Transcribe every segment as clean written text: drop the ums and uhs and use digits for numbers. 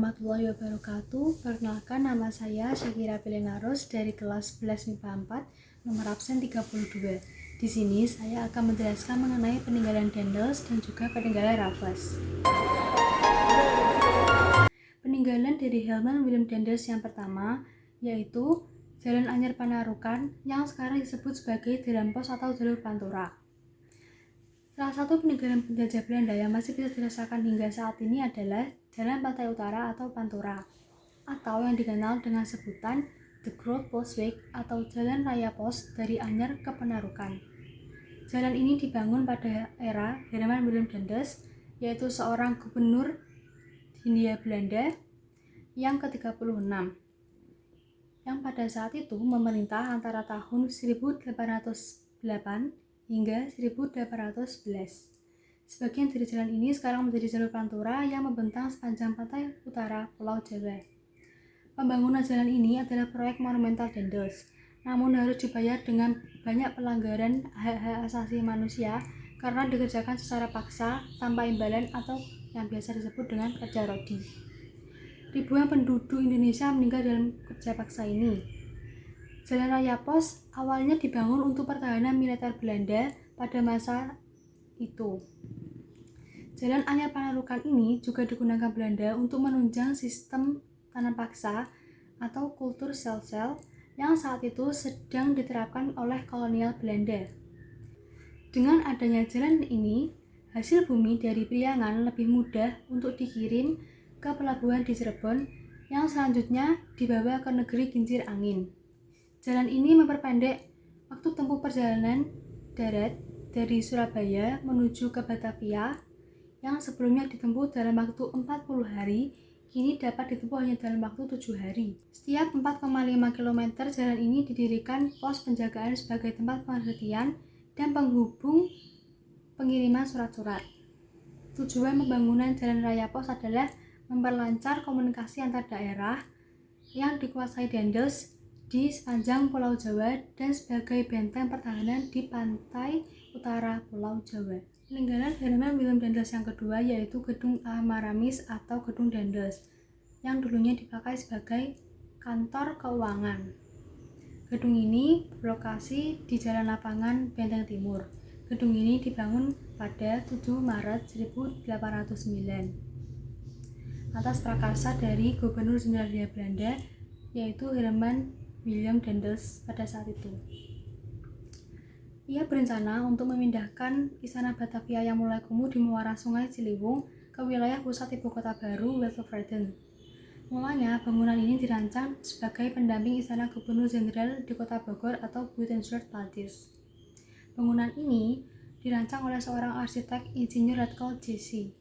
warahmatullahi wabarakatuh. Perkenalkan, nama saya Syakira Pilenarus dari kelas 11 MIPA 4, nomor absen 32. Di sini saya akan menjelaskan mengenai peninggalan Daendels dan juga peninggalan Raffles. Peninggalan dari Herman Willem Daendels yang pertama yaitu Jalan Anyar Panarukan yang sekarang disebut sebagai Jalan Pos atau Jalur Pantura. Salah satu peninggalan penjajah Belanda yang masih bisa dirasakan hingga saat ini adalah Jalan Pantai Utara atau Pantura, atau yang dikenal dengan sebutan The Groot Postweg atau Jalan Raya Pos dari Anyar ke Panarukan. Jalan ini dibangun pada era Herman Willem Daendels, yaitu seorang gubernur Hindia Belanda yang ke-36, yang pada saat itu memerintah antara tahun 1808 hingga 1811. Sebagian dari jalan ini sekarang menjadi jalur Pantura yang membentang sepanjang pantai utara Pulau Jawa. Pembangunan jalan ini adalah proyek monumental Daendels, namun harus dibayar dengan banyak pelanggaran hak-hak asasi manusia karena dikerjakan secara paksa tanpa imbalan atau yang biasa disebut dengan kerja rodi. Ribuan penduduk Indonesia meninggal dalam kerja paksa ini. Jalan Raya Pos awalnya dibangun untuk pertahanan militer Belanda pada masa itu. Jalan Anyar Panarukan ini juga digunakan Belanda untuk menunjang sistem tanam paksa atau kultur sel-sel yang saat itu sedang diterapkan oleh kolonial Belanda. Dengan adanya jalan ini, hasil bumi dari Priangan lebih mudah untuk dikirim ke pelabuhan di Cirebon yang selanjutnya dibawa ke negeri kincir angin. Jalan ini memperpendek waktu tempuh perjalanan darat dari Surabaya menuju ke Batavia yang sebelumnya ditempuh dalam waktu 40 hari, kini dapat ditempuh hanya dalam waktu 7 hari. Setiap 4,5 km jalan ini didirikan pos penjagaan sebagai tempat penghentian dan penghubung pengiriman surat-surat. Tujuan pembangunan Jalan Raya Pos adalah memperlancar komunikasi antar daerah yang dikuasai Daendels di sepanjang Pulau Jawa dan sebagai benteng pertahanan di pantai utara Pulau Jawa. Peninggalan Herman Willem Daendels yang kedua yaitu Gedung Amaramis atau Gedung Daendels yang dulunya dipakai sebagai kantor keuangan. Gedung ini berlokasi di Jalan Lapangan Benteng Timur. Gedung ini dibangun pada 7 Maret 1809 atas prakarsa dari Gubernur Jenderal Hindia Belanda yaitu Herman Willem Daendels pada saat itu. Ia berencana untuk memindahkan istana Batavia yang mulai kumuh di muara Sungai Ciliwung ke wilayah pusat ibu kota baru Weltevreden. Mulanya bangunan ini dirancang sebagai pendamping istana Gubernur Jenderal di Kota Bogor atau Buitenzorg Palace. Bangunan ini dirancang oleh seorang arsitek insinyur Radko Jessy.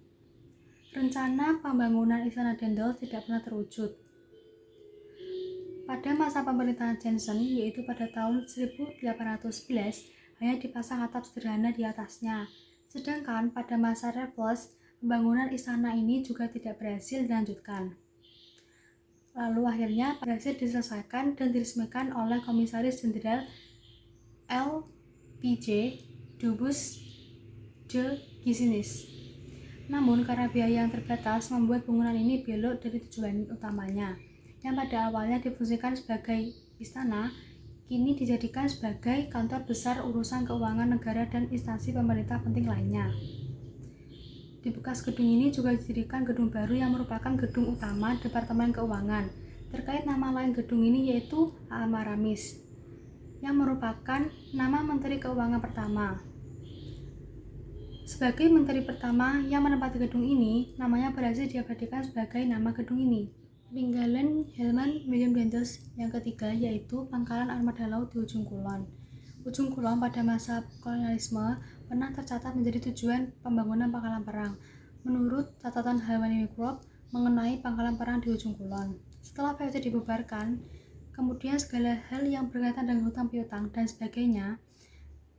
Rencana pembangunan istana Daendels tidak pernah terwujud. Pada masa pemerintahan Jensen, yaitu pada tahun 1811, hanya dipasang atap sederhana di atasnya. Sedangkan pada masa Raffles, pembangunan istana ini juga tidak berhasil dilanjutkan. Lalu akhirnya berhasil diselesaikan dan diresmikan oleh Komisaris Jenderal LPJ Dubus de Gizinis. Namun karena biaya yang terbatas membuat bangunan ini belok dari tujuan utamanya, yang pada awalnya difungsikan sebagai istana, kini dijadikan sebagai kantor besar urusan keuangan negara dan instansi pemerintah penting lainnya. Di bekas gedung ini juga didirikan gedung baru yang merupakan gedung utama Departemen Keuangan. Terkait nama lain gedung ini yaitu Amaramis, yang merupakan nama Menteri Keuangan pertama. Sebagai menteri pertama yang menempati gedung ini, namanya berhasil diabadikan sebagai nama gedung ini. Peninggalan Herman Willem Daendels yang ketiga yaitu Pangkalan Armada Laut di Ujung Kulon. Ujung Kulon pada masa kolonialisme pernah tercatat menjadi tujuan pembangunan pangkalan perang. Menurut catatan Harmony Group mengenai pangkalan perang di Ujung Kulon. Setelah VOC dibubarkan, kemudian segala hal yang berkaitan dengan hutang piutang dan sebagainya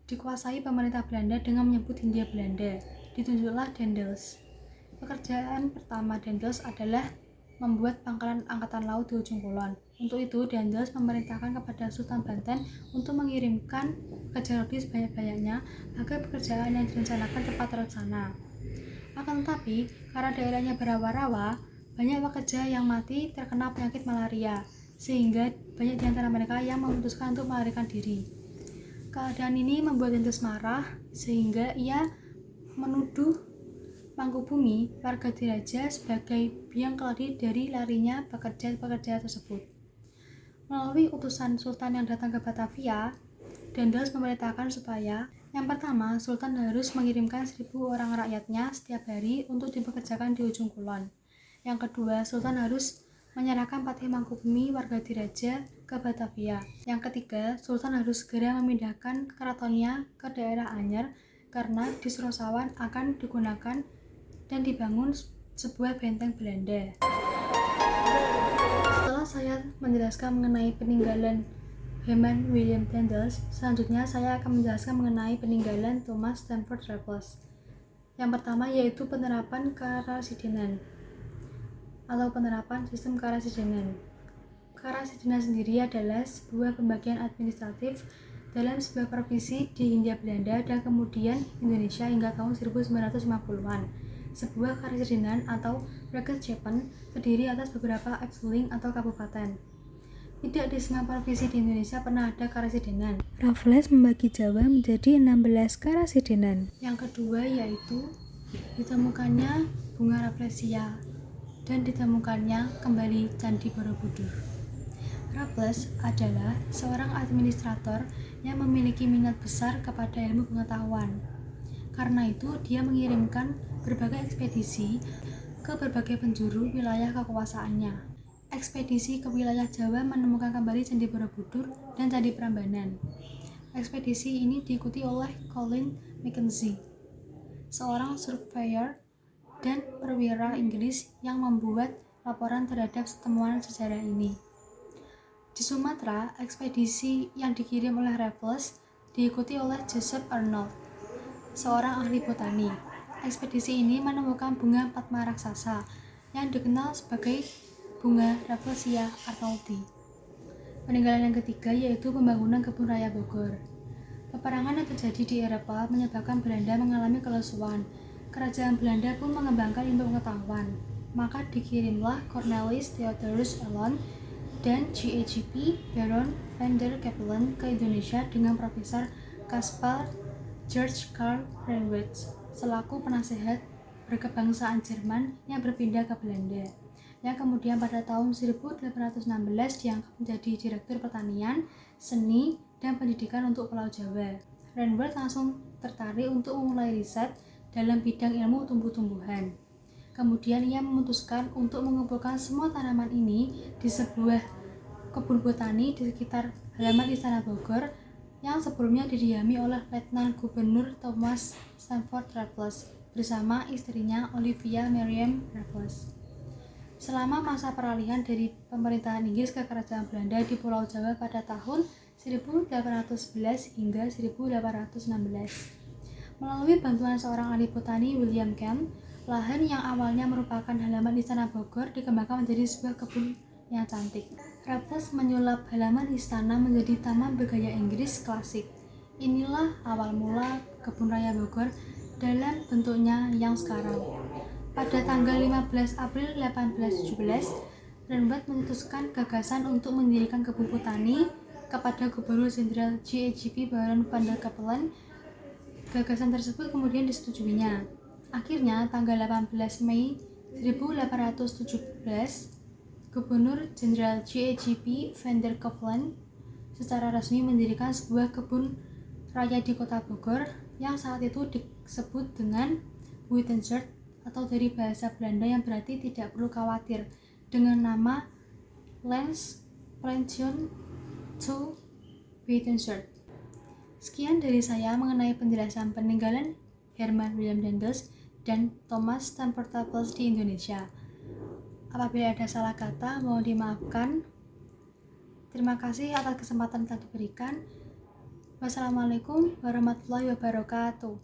dikuasai pemerintah Belanda dengan menyebut Hindia Belanda. Ditunjuklah Daendels. Pekerjaan pertama Daendels adalah membuat pangkalan angkatan laut di Ujung Kulon. Untuk itu, Daendels memerintahkan kepada Sultan Banten untuk mengirimkan pekerja rodi sebanyak-banyaknya agar pekerjaan yang direncanakan tepat terlaksana. Akan tetapi, karena daerahnya berawa-rawa, Banyak pekerja yang mati terkena penyakit malaria, sehingga banyak di antara mereka yang memutuskan untuk melarikan diri. Keadaan ini membuat Dendels marah, sehingga ia menuduh Mangkubumi, warga Diraja, sebagai biang keladi dari larinya pekerja-pekerja tersebut. Melalui utusan Sultan yang datang ke Batavia, Dendels memerintahkan supaya yang pertama, Sultan harus mengirimkan 1.000 orang rakyatnya setiap hari untuk dipekerjakan di ujung kulon. Yang kedua, Sultan harus menyerahkan Patih Mangkubumi warga Diraja ke Batavia. Yang ketiga, Sultan harus segera memindahkan keratonnya ke daerah Anyer karena di Surosawan akan digunakan dan dibangun sebuah benteng Belanda. Setelah saya menjelaskan mengenai peninggalan Herman William Dendels, selanjutnya saya akan menjelaskan mengenai peninggalan Thomas Stamford Raffles. Yang pertama yaitu penerapan karasidenan atau penerapan sistem karasidenan. Karasidenan sendiri adalah sebuah pembagian administratif dalam sebuah provinsi di Hindia Belanda dan kemudian Indonesia hingga tahun 1950-an. Sebuah karasidenan atau Regentschap terdiri atas beberapa Efteling atau kabupaten. Tidak di semua provinsi di Indonesia pernah ada karasidenan. Raffles membagi Jawa menjadi 16 karasidenan. Yang kedua yaitu ditemukannya bunga Rafflesia dan ditemukannya kembali Candi Borobudur. Raffles adalah seorang administrator yang memiliki minat besar kepada ilmu pengetahuan. Karena itu, dia mengirimkan berbagai ekspedisi ke berbagai penjuru wilayah kekuasaannya. Ekspedisi ke wilayah Jawa menemukan kembali Candi Borobudur dan Candi Prambanan. Ekspedisi ini diikuti oleh Colin Mackenzie, seorang surveyor dan perwira Inggris yang membuat laporan terhadap temuan sejarah ini. Di Sumatera, ekspedisi yang dikirim oleh Raffles diikuti oleh Joseph Arnold, seorang ahli botani. Ekspedisi ini menemukan bunga Padma raksasa yang dikenal sebagai bunga Rafflesia Arnoldi. Peninggalan yang ketiga yaitu pembangunan kebun raya Bogor. Peperangan yang terjadi di Eropa menyebabkan Belanda mengalami kelesuan. Kerajaan Belanda pun mengembangkan ilmu pengetahuan. Maka dikirimlah Cornelis Theodorus Elon dan GAGP Baron van der Capellen ke Indonesia dengan Profesor Caspar George Karl Renwitz selaku penasehat berkebangsaan Jerman yang berpindah ke Belanda, yang kemudian pada tahun 1816 diangkat menjadi Direktur Pertanian, Seni, dan Pendidikan untuk Pulau Jawa. Renwitz langsung tertarik untuk memulai riset dalam bidang ilmu tumbuh-tumbuhan. Kemudian ia memutuskan untuk mengumpulkan semua tanaman ini di sebuah kebun botani di sekitar halaman Istana Bogor yang sebelumnya didiami oleh Letnan Gubernur Thomas Stamford Raffles bersama istrinya Olivia Mariam Raffles. Selama masa peralihan dari pemerintahan Inggris ke kerajaan Belanda di Pulau Jawa pada tahun 1811 hingga 1816. Melalui bantuan seorang ahli botani William Kent, lahan yang awalnya merupakan halaman Istana Bogor dikembangkan menjadi sebuah kebun yang cantik. Raffles menyulap halaman istana menjadi taman bergaya Inggris klasik. Inilah awal mula kebun raya Bogor dalam bentuknya yang sekarang. Pada tanggal 15 April 1817, Renwitz mencetuskan gagasan untuk mendirikan kebun botani kepada Gubernur Jenderal GAGP Baron van der Capellen. Gagasan tersebut kemudian disetujuinya. Akhirnya, tanggal 18 Mei 1817, Gubernur Jenderal GAGP van der Capellen secara resmi mendirikan sebuah kebun raya di kota Bogor yang saat itu disebut dengan Buitenzorg atau dari bahasa Belanda yang berarti tidak perlu khawatir, dengan nama Lens Plantation to Buitenzorg. Sekian dari saya mengenai penjelasan peninggalan Herman William Dendels dan Thomas Stamford Raffles di Indonesia. Apabila ada salah kata, mohon dimaafkan. Terima kasih atas kesempatan yang telah diberikan. Wassalamualaikum warahmatullahi wabarakatuh.